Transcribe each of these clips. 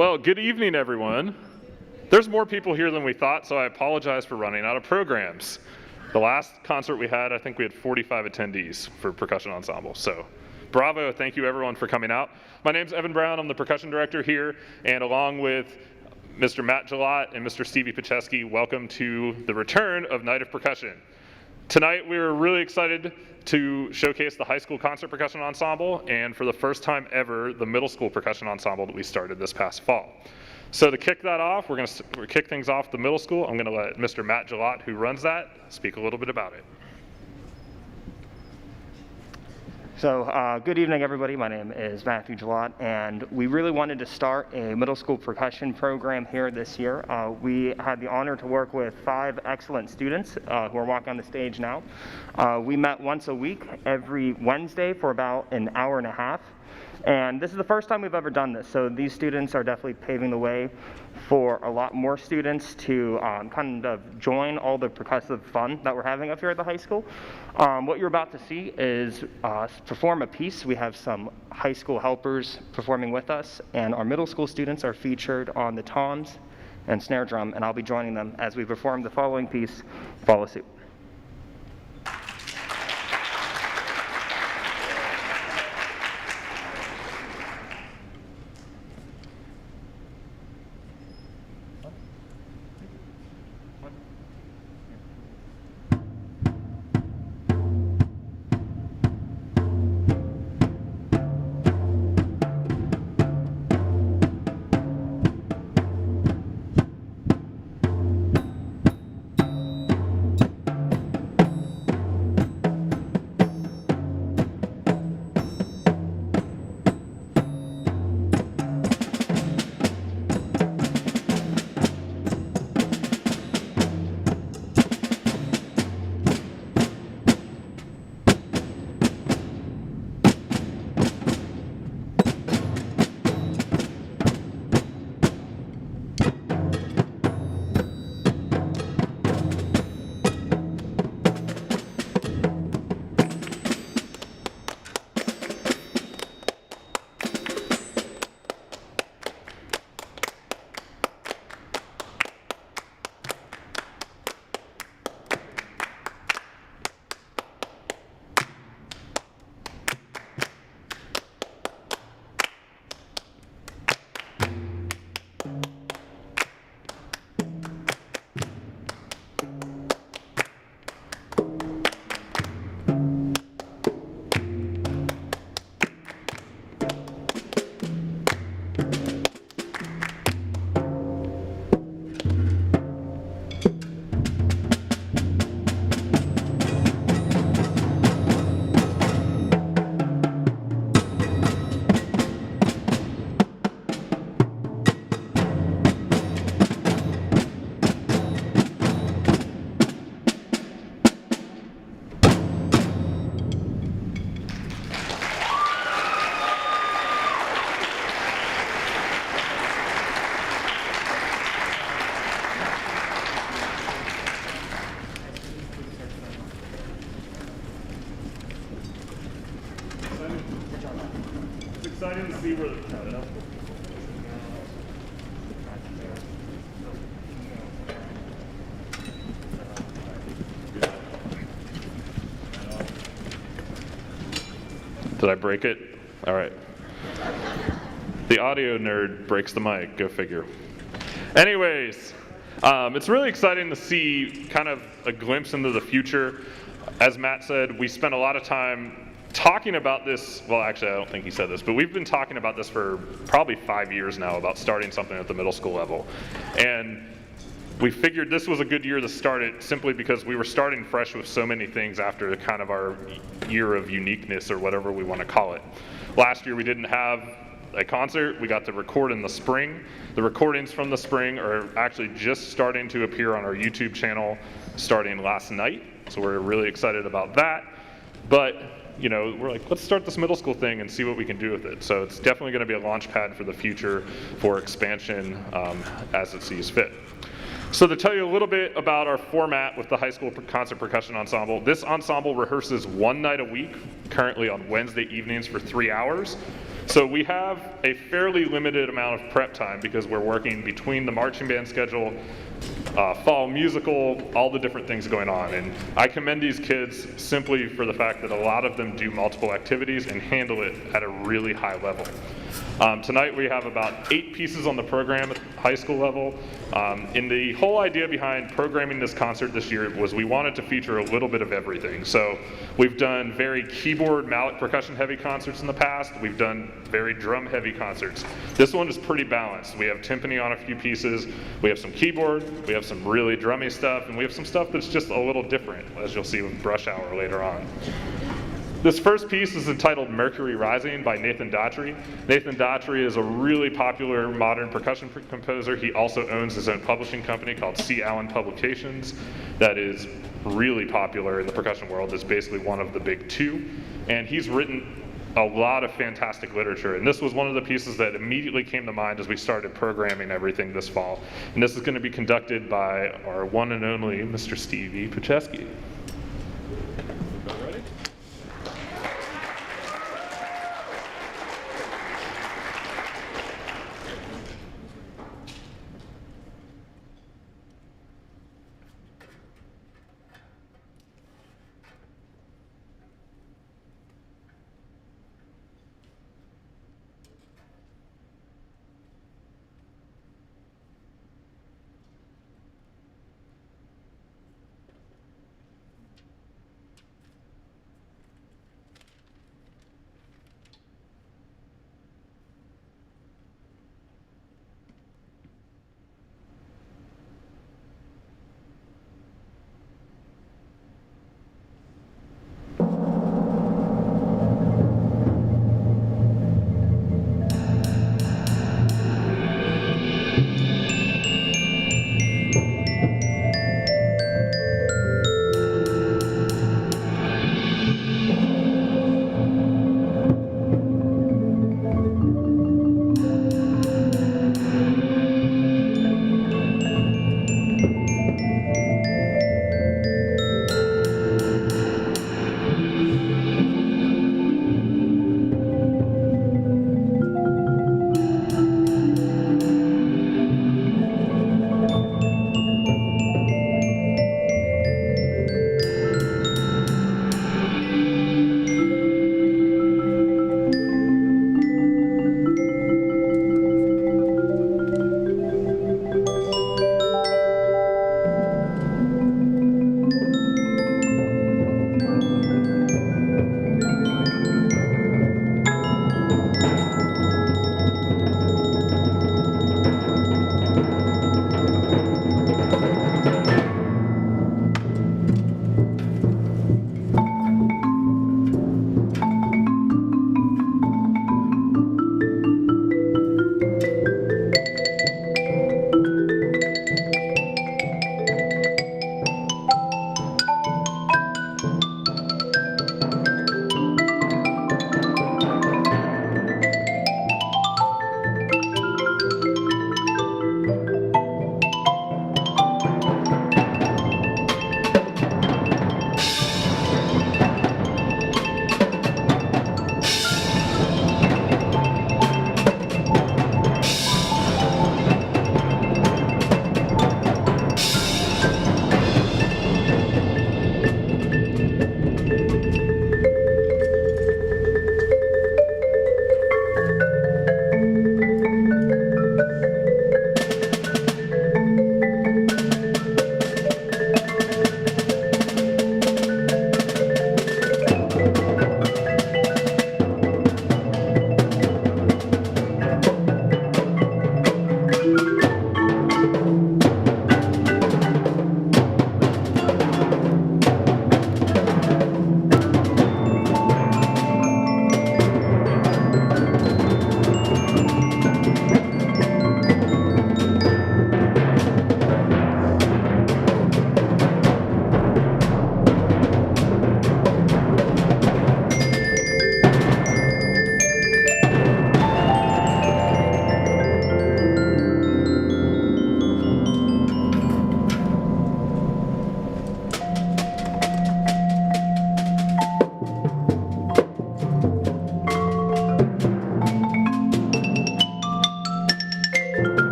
Well, good evening, everyone. There's more people here than we thought, so I apologize for running out of programs. The last concert we had, I think we had 45 attendees for Percussion Ensemble, so bravo, thank you everyone for coming out. My name's Evan Brown, I'm the percussion director here, and along with Mr. Matt Gillott and Mr. Stevie Pacheski, welcome to the return of Night of Percussion. Tonight we were really excited to showcase the high school concert percussion ensemble, and for the first time ever, the middle school percussion ensemble that we started this past fall. So to kick that off, we're going to kick things off the middle school. I'm going to let Mr. Matt Gillott, who runs that, speak a little bit about it. So good evening, everybody. My name is Matthew Gillott, and we really wanted to start a middle school percussion program here this year. We had the honor to work with 5 excellent students who are walking on the stage now. We met once a week, every Wednesday for about an hour and a half. And this is the first time we've ever done this, so these students are definitely paving the way for a lot more students to kind of join all the percussive fun that we're having up here at the high school. What you're about to see is perform a piece. We have some high school helpers performing with us, and our middle school students are featured on the toms and snare drum, and I'll be joining them as we perform the following piece, Follow Suit. Exciting to see where Did I break it? All right. The audio nerd breaks the mic, go figure. Anyways, it's really exciting to see kind of a glimpse into the future. As Matt said, we spent a lot of time talking about this, well actually I don't think he said this, but we've been talking about this for probably 5 years now about starting something at the middle school level. And we figured this was a good year to start it simply because we were starting fresh with so many things after kind of our year of uniqueness or whatever we want to call it. Last year we didn't have a concert, we got to record in the spring. The recordings from the spring are actually just starting to appear on our YouTube channel starting last night, so we're really excited about that. But you know, we're like, let's start this middle school thing and see what we can do with it. So it's definitely going to be a launch pad for the future for expansion as it sees fit. So to tell you a little bit about our format with the high school concert percussion ensemble, this ensemble rehearses one night a week, currently on Wednesday evenings for 3 hours. So we have a fairly limited amount of prep time because we're working between the marching band schedule, fall musical, all the different things going on. And I commend these kids simply for the fact that a lot of them do multiple activities and handle it at a really high level. Tonight we have about 8 pieces on the program at the high school level. And the whole idea behind programming this concert this year was we wanted to feature a little bit of everything. So we've done very keyboard, mallet percussion heavy concerts in the past. We've done very drum heavy concerts. This one is pretty balanced. We have timpani on a few pieces, we have some keyboard, we have some really drummy stuff, and we have some stuff that's just a little different, as you'll see with Brush Hour later on. This first piece is entitled Mercury Rising by Nathan Daughtry. Nathan Daughtry is a really popular modern percussion composer. He also owns his own publishing company called C. Allen Publications that is really popular in the percussion world. It's basically one of the big 2. And he's written a lot of fantastic literature. And this was one of the pieces that immediately came to mind as we started programming everything this fall. And this is going to be conducted by our one and only Mr. Stevie Pacheski.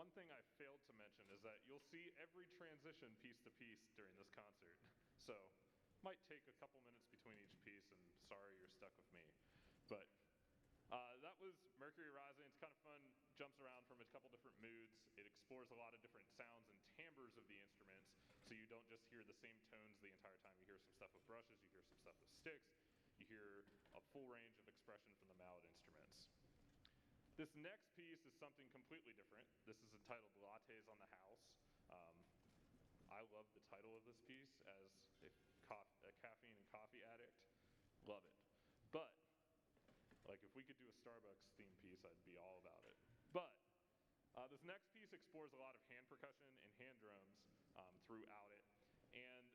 one thing I failed to mention is that you'll see every transition piece to piece during this concert. So might take a couple minutes between each piece, and sorry you're stuck with me. But that was Mercury Rising. It's kind of fun, jumps around from a couple different moods. It explores a lot of different sounds and timbres of the instruments, so you don't just hear the same tones the entire time. You hear some stuff with brushes, you hear some stuff with sticks, you hear a full range of expression from the mallet instruments. This next piece is something completely different. This is entitled Lattes on the House. I love the title of this piece as a caffeine and coffee addict. Love it. But like, if we could do a Starbucks theme piece, I'd be all about it. But this next piece explores a lot of hand percussion and hand drums throughout it. And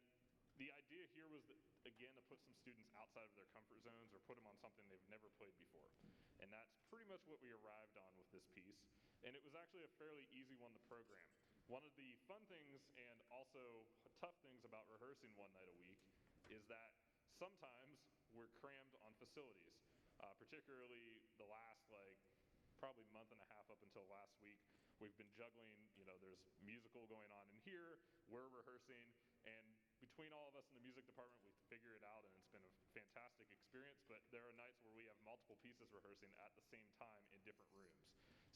the idea here was, that, again, to put some students outside of their comfort zones or put them on something they've never played before. And that's pretty much what we arrived on with this piece. And it was actually a fairly easy one to program. One of the fun things and also tough things about rehearsing one night a week is that sometimes we're crammed on facilities. Particularly the last probably month and a half up until last week, we've been juggling, there's musical going on in here, we're rehearsing, and between all of us in the music department, we figure it out, and it's been a fantastic experience. But there are nights where we have multiple pieces rehearsing at the same time in different rooms.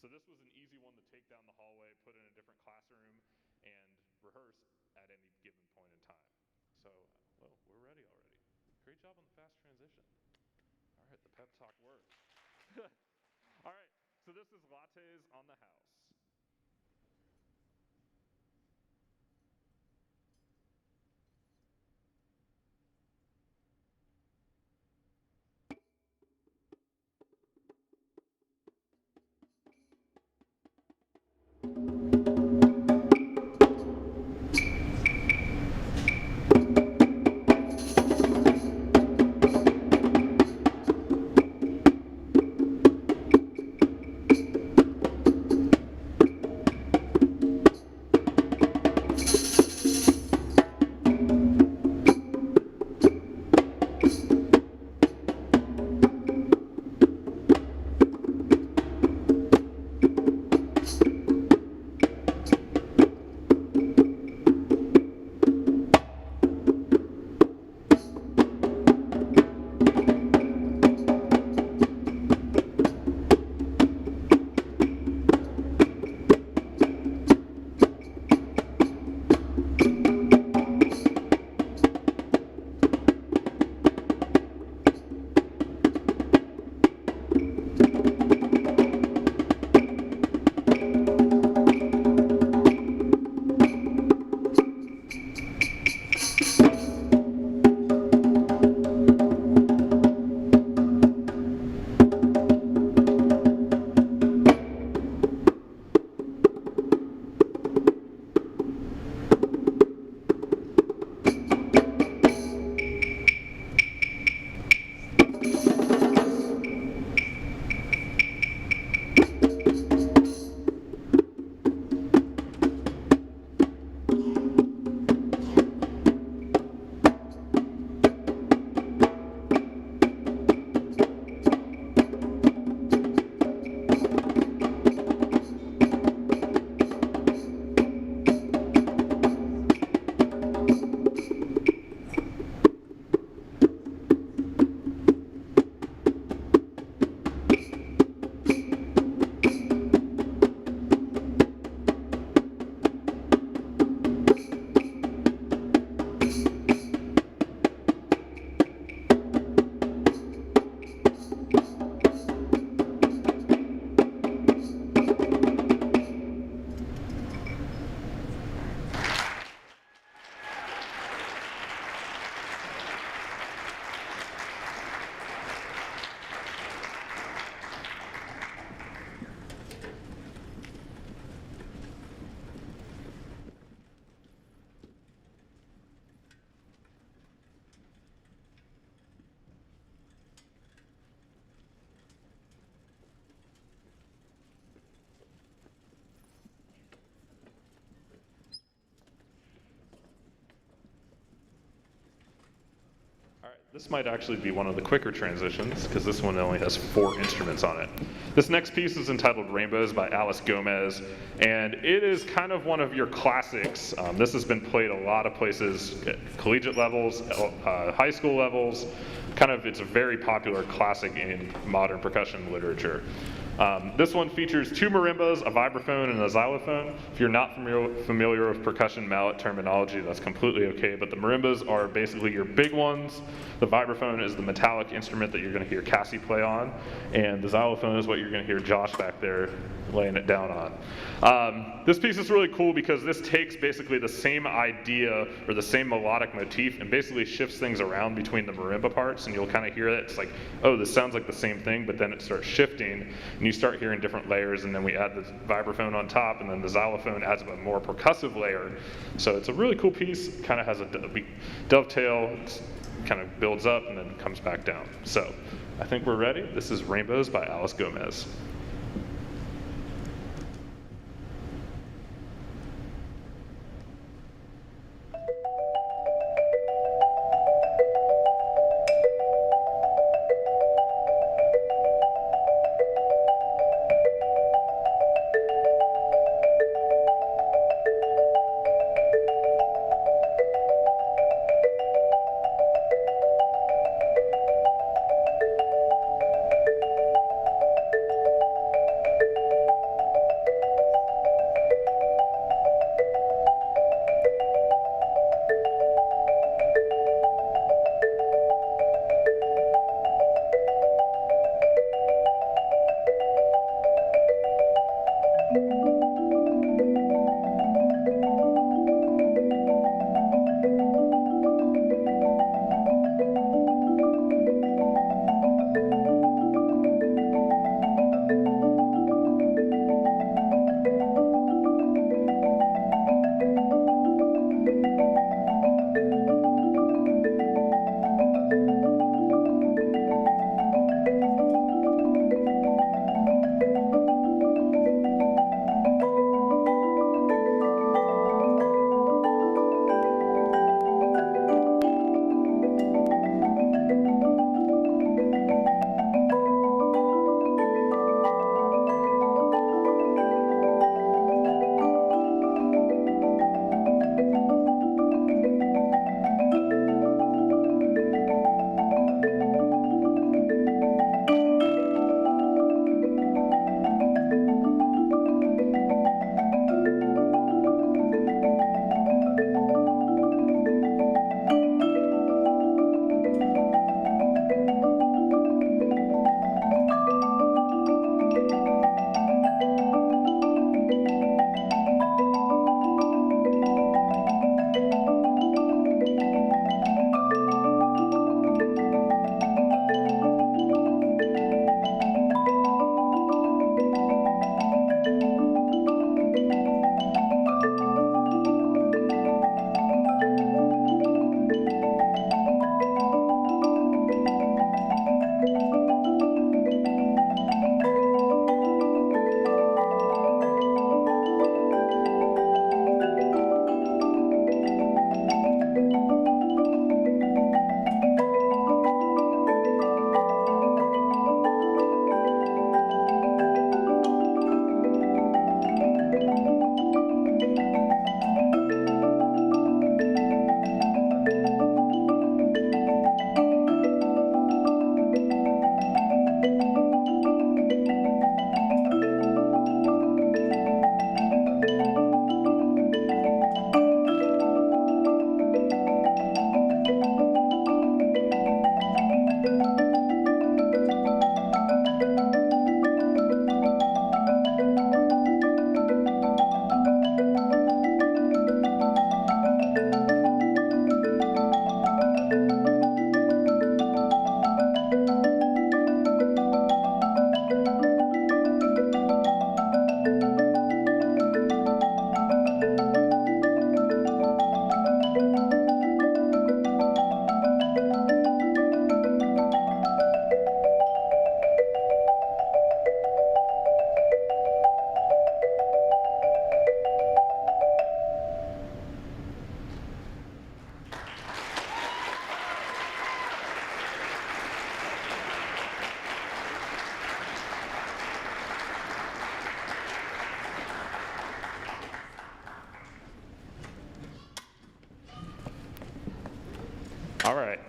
So this was an easy one to take down the hallway, put in a different classroom, and rehearse at any given point in time. So, well, we're ready already. Great job on the fast transition. All right, the pep talk works. All right, so this is Lattes on the House. This might actually be one of the quicker transitions because this one only has 4 instruments on it. This next piece is entitled Rainbows by Alice Gomez, and it is kind of one of your classics. This has been played a lot of places, at collegiate levels, high school levels. It's a very popular classic in modern percussion literature. This one features 2 marimbas, a vibraphone, and a xylophone. If you're not familiar with percussion mallet terminology, that's completely okay, but the marimbas are basically your big ones. The vibraphone is the metallic instrument that you're going to hear Cassie play on, and the xylophone is what you're going to hear Josh back there laying it down on. This piece is really cool because this takes basically the same idea or the same melodic motif and basically shifts things around between the marimba parts, and you'll kind of hear it. It's like, oh, this sounds like the same thing, but then it starts shifting, and you start hearing different layers, and then we add the vibraphone on top, and then the xylophone adds a more percussive layer. So it's a really cool piece. Kind of has a dovetail, kind of builds up and then comes back down. So I think we're ready. This is Rainbows by Alice Gomez.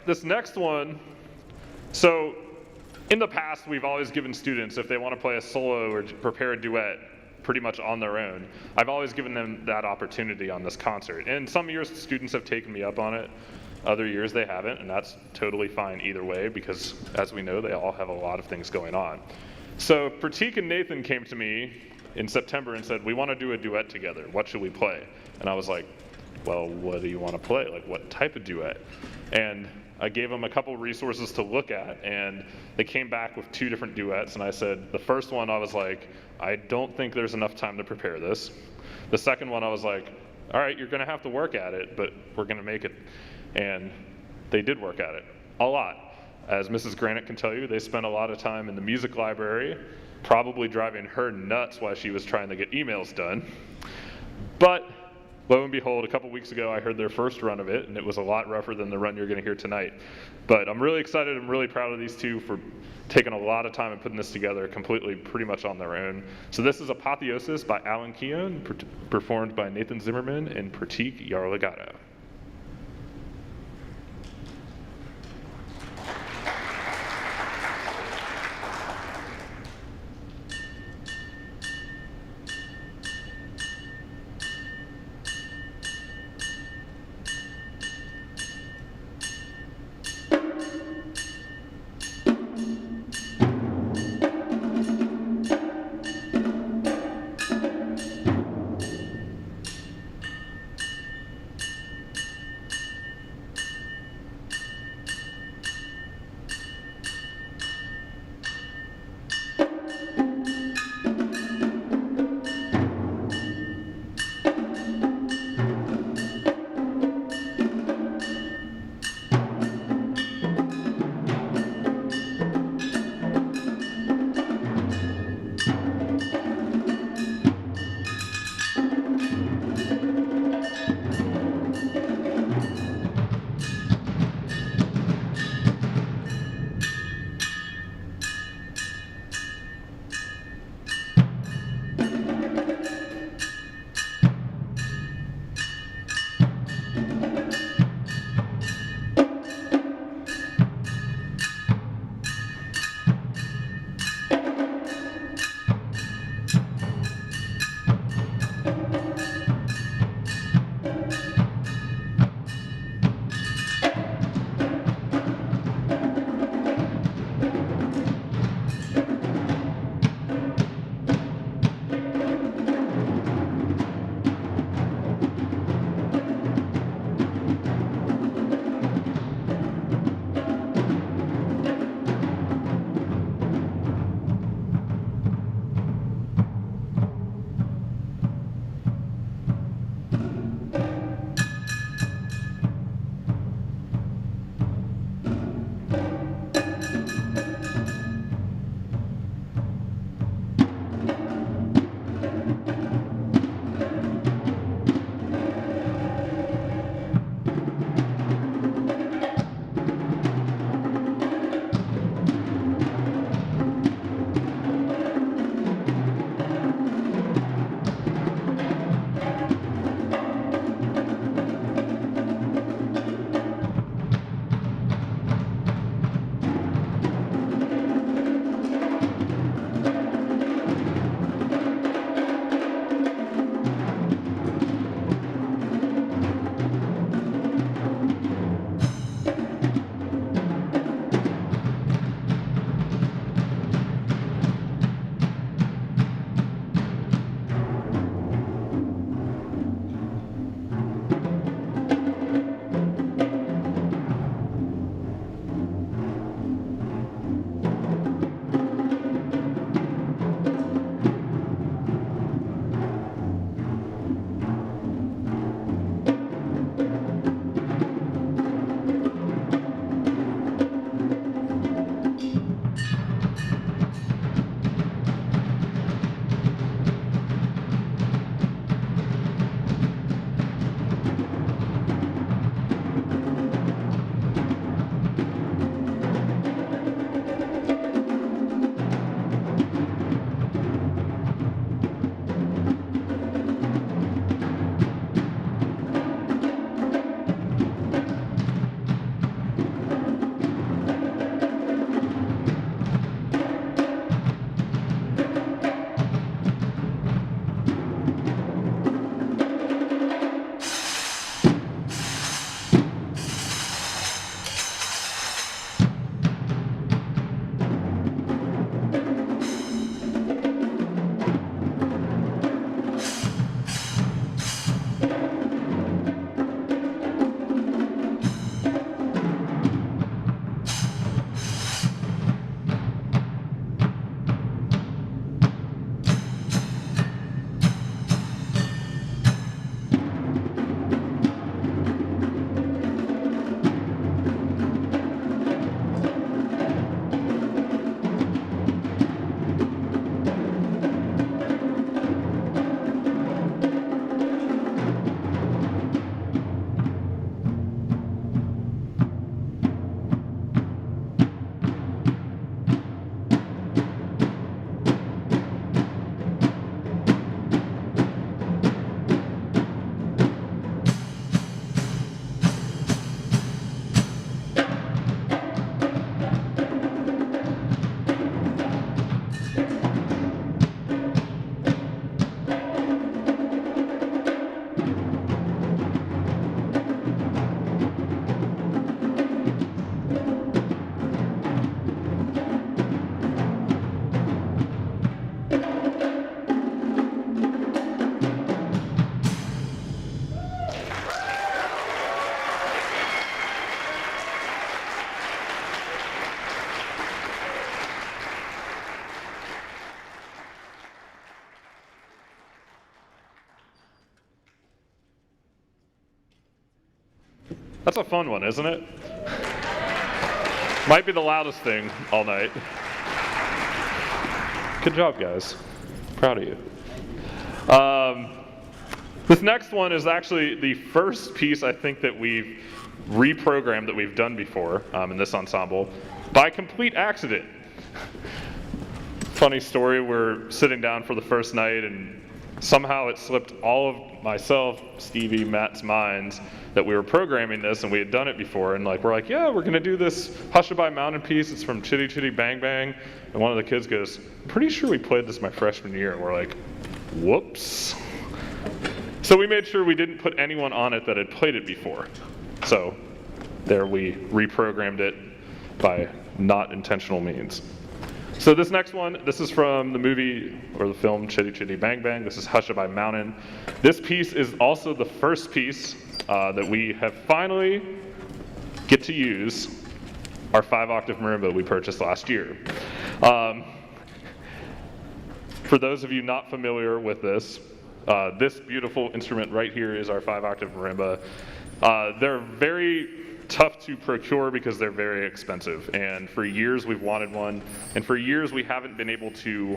this next one, so in the past, we've always given students, if they want to play a solo or prepare a duet, pretty much on their own, I've always given them that opportunity on this concert. And some years, students have taken me up on it. Other years, they haven't, and that's totally fine either way, because as we know, they all have a lot of things going on. So Pratik and Nathan came to me in September and said, we want to do a duet together. What should we play? And I was like, well, what do you want to play? Like, what type of duet? And I gave them a couple resources to look at, and they came back with 2 different duets, and I said, the first one I was like, I don't think there's enough time to prepare this. The second one I was like, all right, you're gonna have to work at it, but we're gonna make it. And they did work at it, a lot. As Mrs. Granite can tell you, they spent a lot of time in the music library, probably driving her nuts while she was trying to get emails done. But lo and behold, a couple weeks ago, I heard their first run of it, and it was a lot rougher than the run you're going to hear tonight. But I'm really excited. I'm really proud of these 2 for taking a lot of time and putting this together completely, pretty much on their own. So this is Apotheosis by Alan Keown, performed by Nathan Zimmerman and Pratik Yarlagadda. That's a fun one, isn't it? Might be the loudest thing all night. Good job, guys. Proud of you. This next one is actually the first piece I think that we've reprogrammed that we've done before in this ensemble by complete accident. Funny story, we're sitting down for the first night and somehow it slipped all of myself, Stevie, Matt's minds that we were programming this and we had done it before, and we're like, yeah, we're gonna do this Hushabye Mountain piece. It's from Chitty, Chitty, Bang, Bang. And one of the kids goes, I'm pretty sure we played this my freshman year. And we're like, whoops. So we made sure we didn't put anyone on it that had played it before. So there we reprogrammed it by not intentional means. So this next one, this is from the movie or the film Chitty Chitty Bang Bang. This is Hushabye Mountain. This piece is also the first piece that we have finally get to use our 5-octave marimba we purchased last year. For those of you not familiar with this, this beautiful instrument right here is our 5-octave marimba. They're very tough to procure because they're very expensive, and for years we've wanted one, and for years we haven't been able to,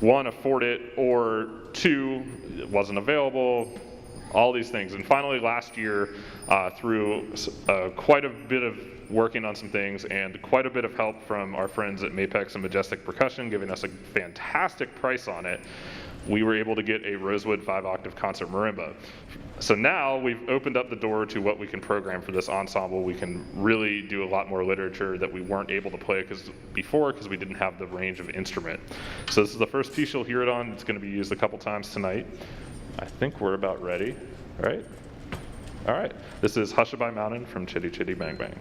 one, afford it, or two, it wasn't available, all these things. And finally last year, through quite a bit of working on some things and quite a bit of help from our friends at Mapex and Majestic Percussion giving us a fantastic price on it, we were able to get a Rosewood 5-octave concert marimba. So now we've opened up the door to what we can program for this ensemble. We can really do a lot more literature that we weren't able to play before because we didn't have the range of instrument. So this is the first piece you'll hear it on. It's going to be used a couple times tonight. I think we're about ready, right? All right. This is Hushabye Mountain from Chitty Chitty Bang Bang.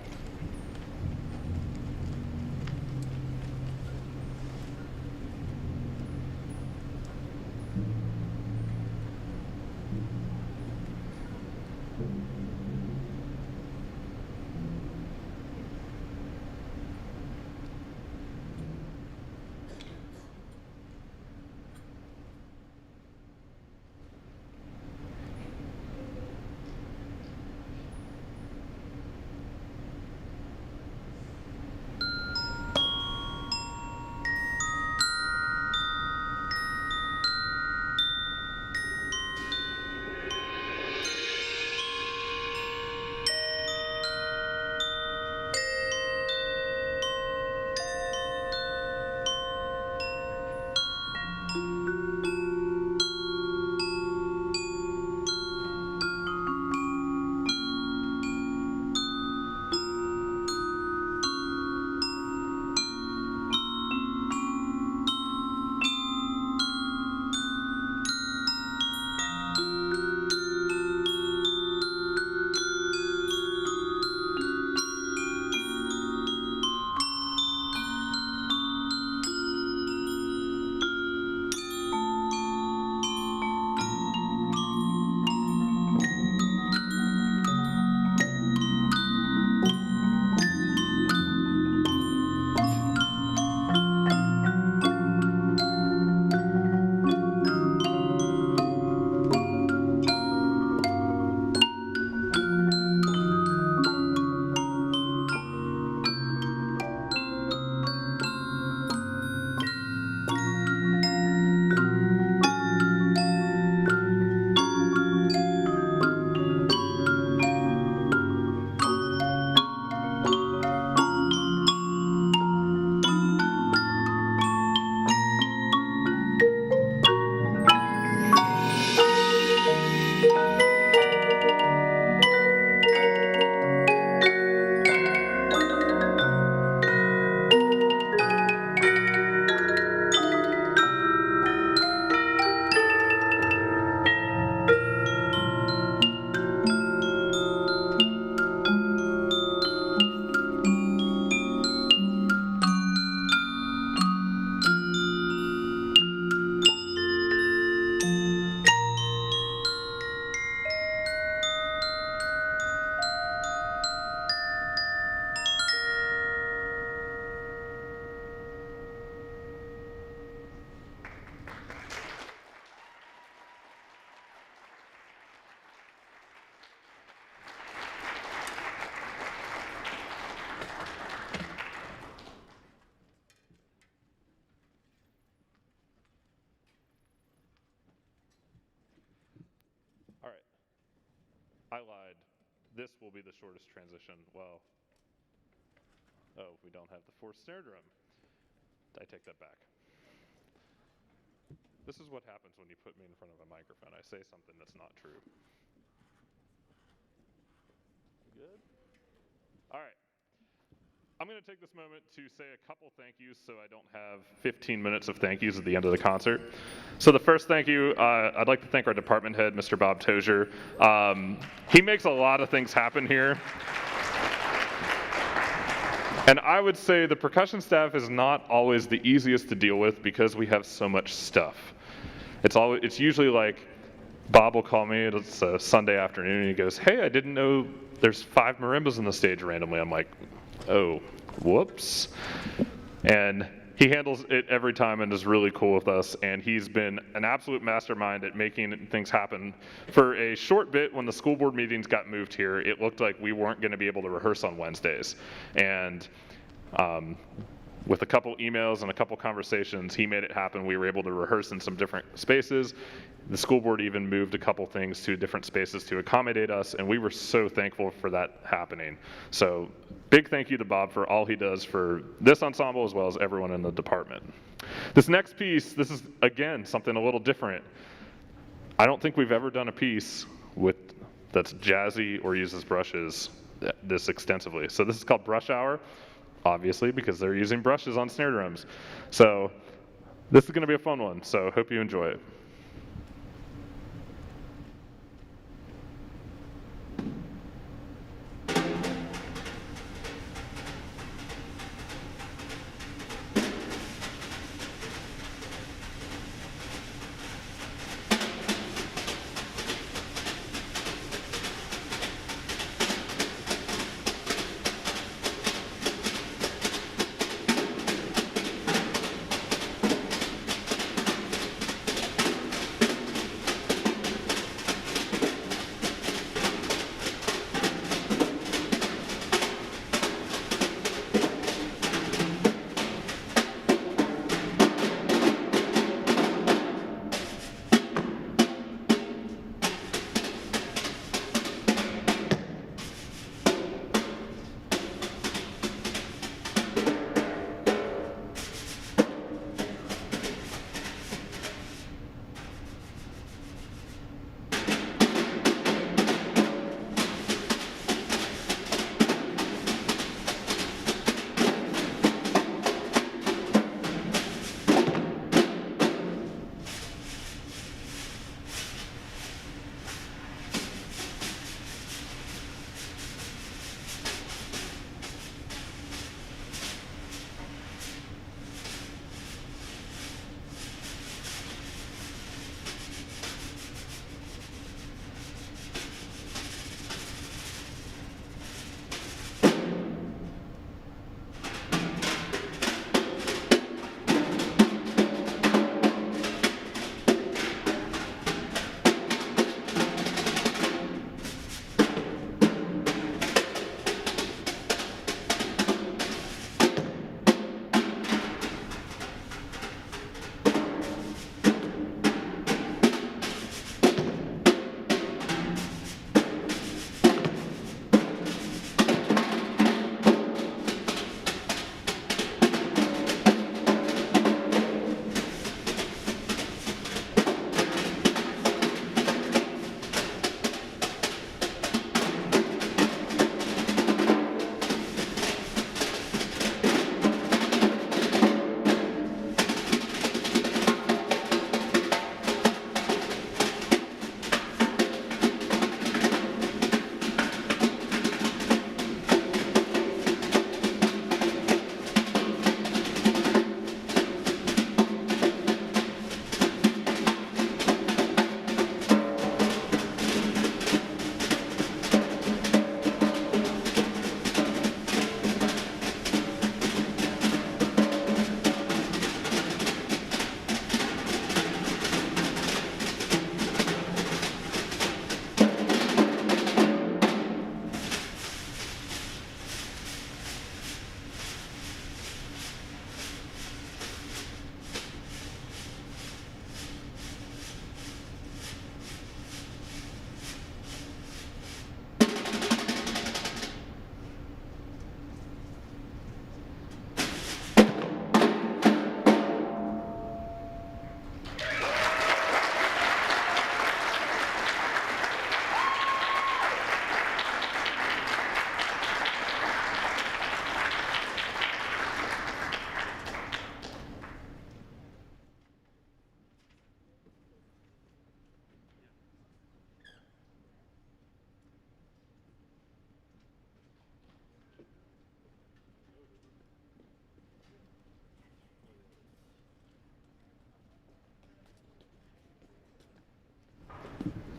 I lied. This will be the shortest transition. Well, oh, we don't have the fourth snare drum. I take that back. This is what happens when you put me in front of a microphone. I say something that's not true. Good? All right. I'm going to take this moment to say a couple thank yous so I don't have 15 minutes of thank yous at the end of the concert. So the first thank you, I'd like to thank our department head, Mr. Bob Tozier. He makes a lot of things happen here. And I would say the percussion staff is not always the easiest to deal with because we have so much stuff. It's usually like, Bob will call me, it's a Sunday afternoon, and he goes, hey, I didn't know there's 5 marimbas on the stage randomly. I'm like, oh, whoops. And he handles it every time and is really cool with us, and he's been an absolute mastermind at making things happen. For a short bit, when the school board meetings got moved here, it looked like we weren't going to be able to rehearse on Wednesdays. And with a couple emails and a couple conversations, he made it happen. We were able to rehearse in some different spaces. The school board even moved a couple things to different spaces to accommodate us, and we were so thankful for that happening. So big thank you to Bob for all he does for this ensemble as well as everyone in the department. This next piece, this is, again, something a little different. I don't think we've ever done a piece that's jazzy or uses brushes this extensively. So this is called Brush Hour. Obviously, because they're using brushes on snare drums. So this is going to be a fun one, so hope you enjoy it.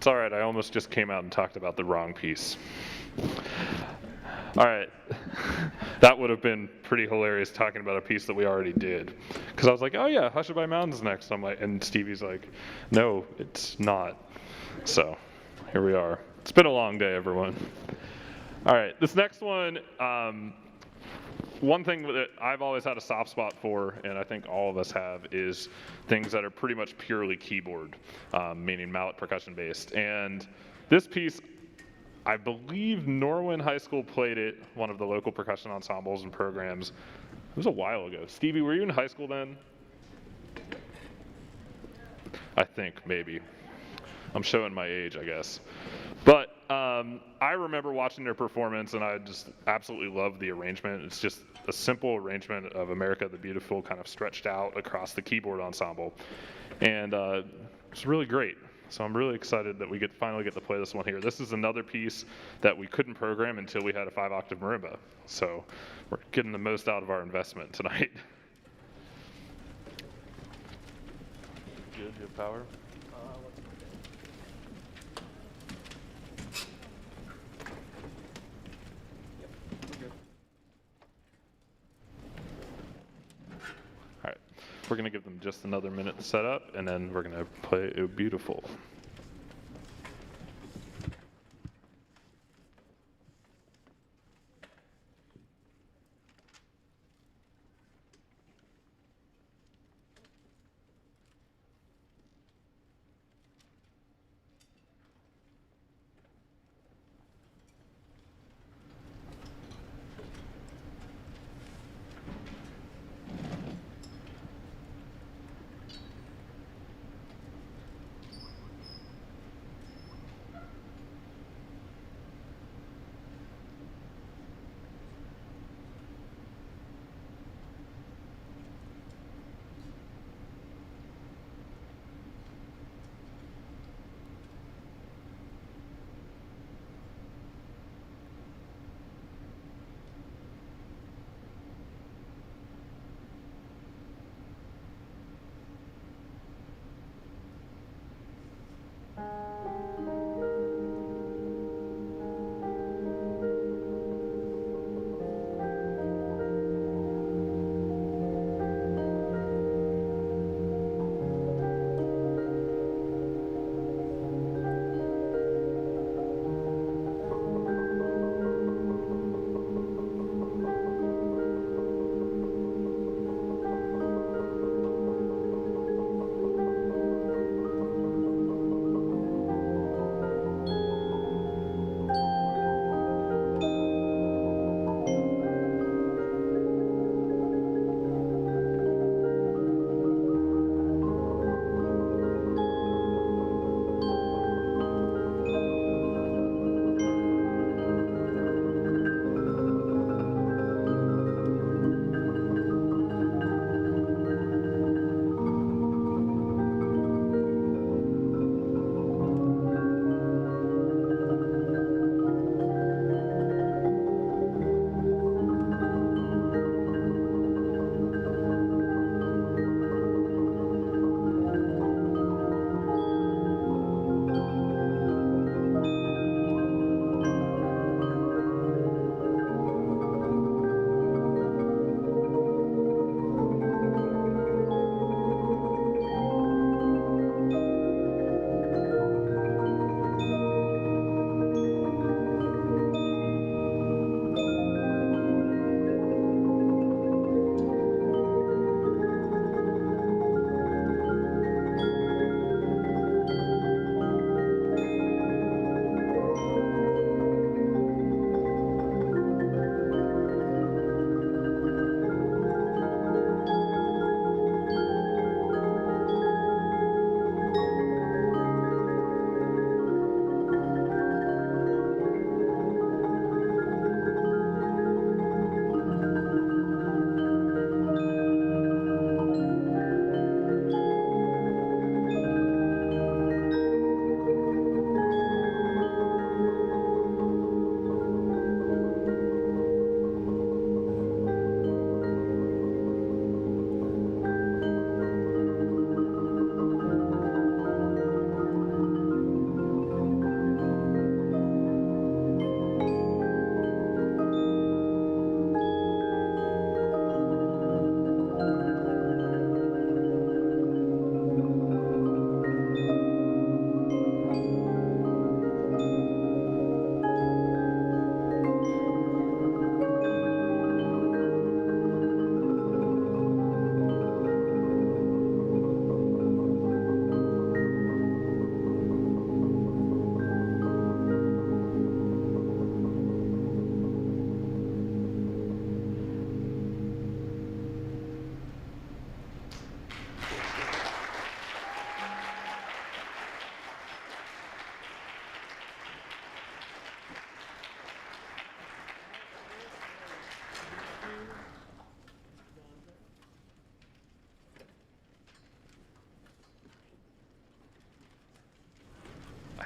It's all right, I almost just came out and talked about the wrong piece. All right, that would have been pretty hilarious talking about a piece that we already did. Because I was like, oh yeah, Hushabye Mountain's next. I'm like, and Stevie's like, no, it's not. So here we are. It's been a long day, everyone. All right, this next one, one thing that I've always had a soft spot for, and I think all of us have, is things that are pretty much purely keyboard, meaning mallet percussion based. And this piece, I believe Norwin High School played it, one of the local percussion ensembles and programs. It was a while ago. Stevie, were you in high school then? I think, maybe. I'm showing my age, I guess. But I remember watching their performance, and I just absolutely loved the arrangement. It's just a simple arrangement of America the Beautiful kind of stretched out across the keyboard ensemble. And it's really great. So I'm really excited that we finally get to play this one here. This is another piece that we couldn't program until we had a 5-octave marimba. So we're getting the most out of our investment tonight. Good, good power. All right, we're gonna give them just another minute to set up, and then we're gonna play "Oh Beautiful."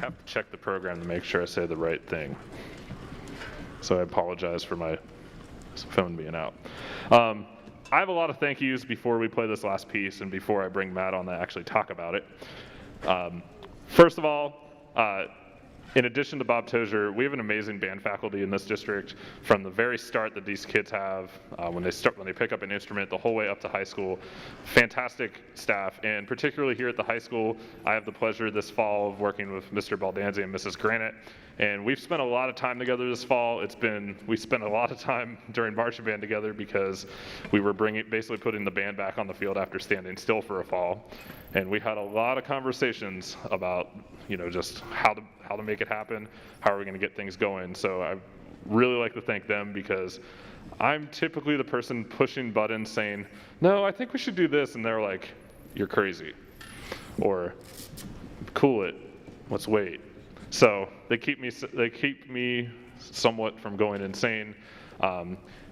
have to check the program to make sure I say the right thing. So I apologize for my phone being out. I have a lot of thank yous before we play this last piece and before I bring Matt on to actually talk about it. First of all, in addition to Bob Tozier, we have an amazing band faculty in this district from the very start that these kids have when they pick up an instrument the whole way up to high school. Fantastic staff, and particularly here at the high school, I have the pleasure this fall of working with Mr. Baldanzi and Mrs. Granite, and we've spent a lot of time together this fall. We spent a lot of time during marching band together because we were basically putting the band back on the field after standing still for a fall, and we had a lot of conversations about just how to make it happen, how are we going to get things going. So I really like to thank them because I'm typically the person pushing buttons saying, no, I think we should do this, and they're like, you're crazy, or cool it, let's wait. So they keep me somewhat from going insane.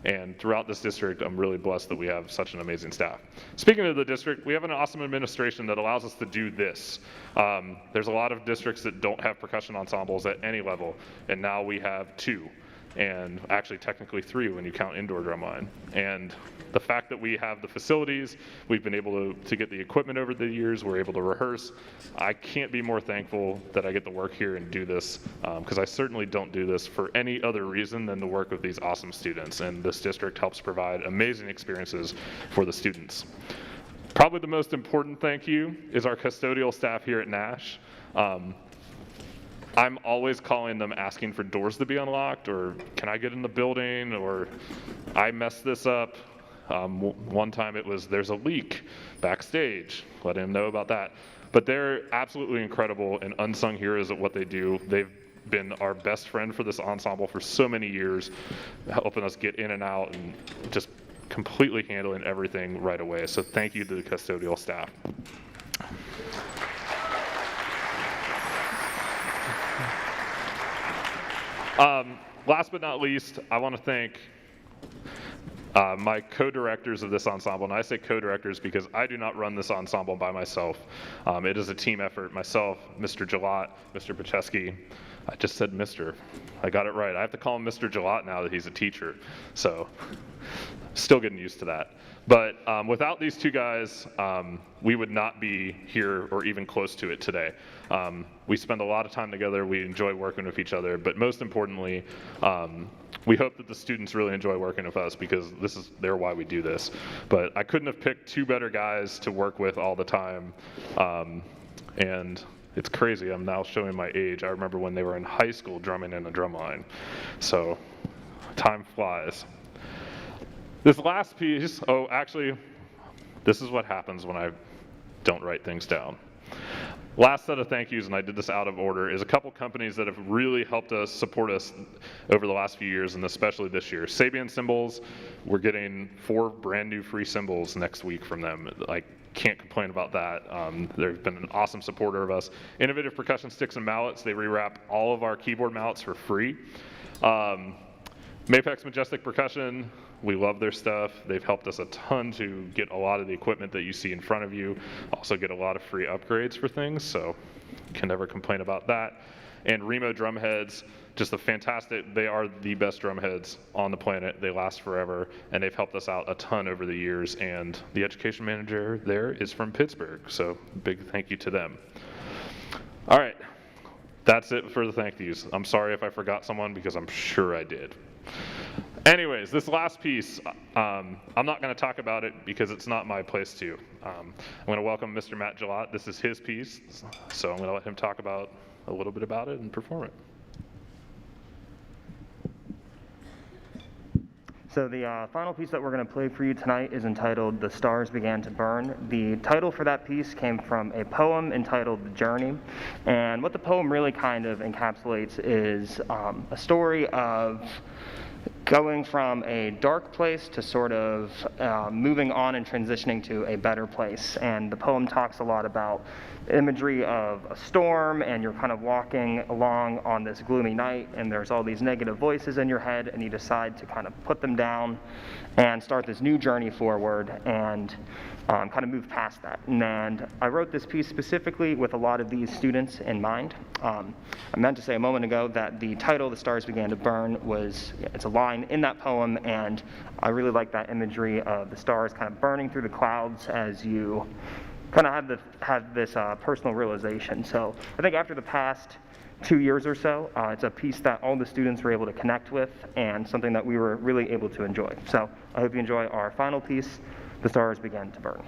And throughout this district, I'm really blessed that we have such an amazing staff. Speaking of the district, we have an awesome administration that allows us to do this. There's a lot of districts that don't have percussion ensembles at any level, and now we have 2, and actually technically 3 when you count indoor drumline. And the fact that we have the facilities, we've been able to get the equipment over the years, we're able to rehearse. I can't be more thankful that I get to work here and do this, because I certainly don't do this for any other reason than to work with these awesome students, and this district helps provide amazing experiences for the students. Probably the most important thank you is our custodial staff here at Nash. I'm always calling them asking for doors to be unlocked, or can I get in the building, or I messed this up. One time it was, there's a leak backstage, let him know about that. But they're absolutely incredible and unsung heroes at what they do. They've been our best friend for this ensemble for so many years, helping us get in and out and just completely handling everything right away. So thank you to the custodial staff. Last but not least, I want to thank my co-directors of this ensemble, and I say co-directors because I do not run this ensemble by myself. It is a team effort. Myself, Mr. Gilat, Mr. Pacheski. I just said Mr. I got it right. I have to call him Mr. Gilat now that he's a teacher, so still getting used to that. But without these 2 guys, we would not be here or even close to it today. We spend a lot of time together. We enjoy working with each other, but most importantly, we hope that the students really enjoy working with us because they're why we do this. But I couldn't have picked 2 better guys to work with all the time, and it's crazy. I'm now showing my age. I remember when they were in high school drumming in a drum line. So time flies. This last piece, actually, this is what happens when I don't write things down. Last set of thank yous, and I did this out of order, is a couple companies that have really helped us, support us over the last few years, and especially this year. Sabian Cymbals, we're getting 4 brand new free cymbals next week from them. I can't complain about that. They've been an awesome supporter of us. Innovative Percussion Sticks and Mallets, they rewrap all of our keyboard mallets for free. Mapex Majestic Percussion, we love their stuff. They've helped us a ton to get a lot of the equipment that you see in front of you, also get a lot of free upgrades for things, so can never complain about that. And Remo Drumheads, just they are the best drumheads on the planet. They last forever, and they've helped us out a ton over the years, and the education manager there is from Pittsburgh, so big thank you to them. All right, that's it for the thank yous. I'm sorry if I forgot someone because I'm sure I did. Anyways, this last piece, I'm not going to talk about it because it's not my place to. I'm going to welcome Mr. Matt Gilat. This is his piece, so I'm going to let him talk about a little bit about it and perform it. So the final piece that we're going to play for you tonight is entitled "The Stars Began to Burn." The title for that piece came from a poem entitled "The Journey," and what the poem really kind of encapsulates is a story of going from a dark place to sort of moving on and transitioning to a better place. And the poem talks a lot about imagery of a storm, and you're kind of walking along on this gloomy night, and there's all these negative voices in your head, and you decide to kind of put them down and start this new journey forward and kind of move past that. And I wrote this piece specifically with a lot of these students in mind. I meant to say a moment ago that the title, "The Stars Began to Burn," it's a line in that poem, and I really like that imagery of the stars kind of burning through the clouds as you kind of have this personal realization. So I think after the past 2 years or so, it's a piece that all the students were able to connect with and something that we were really able to enjoy. So I hope you enjoy our final piece, "The Stars Began to Burn."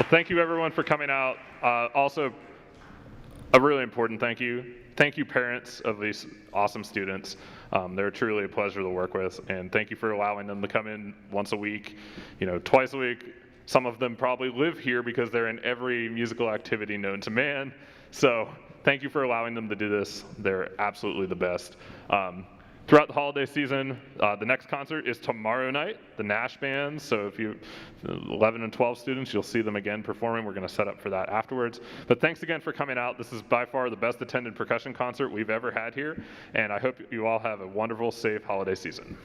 Thank you everyone for coming out. Also, a really important thank you. Thank you parents of these awesome students. They're truly a pleasure to work with, and thank you for allowing them to come in once a week, twice a week. Some of them probably live here because they're in every musical activity known to man. So thank you for allowing them to do this. They're absolutely the best. Throughout the holiday season, the next concert is tomorrow night, the Nash Band. So if you 11 and 12 students, you'll see them again performing. We're going to set up for that afterwards. But thanks again for coming out. This is by far the best attended percussion concert we've ever had here. And I hope you all have a wonderful, safe holiday season.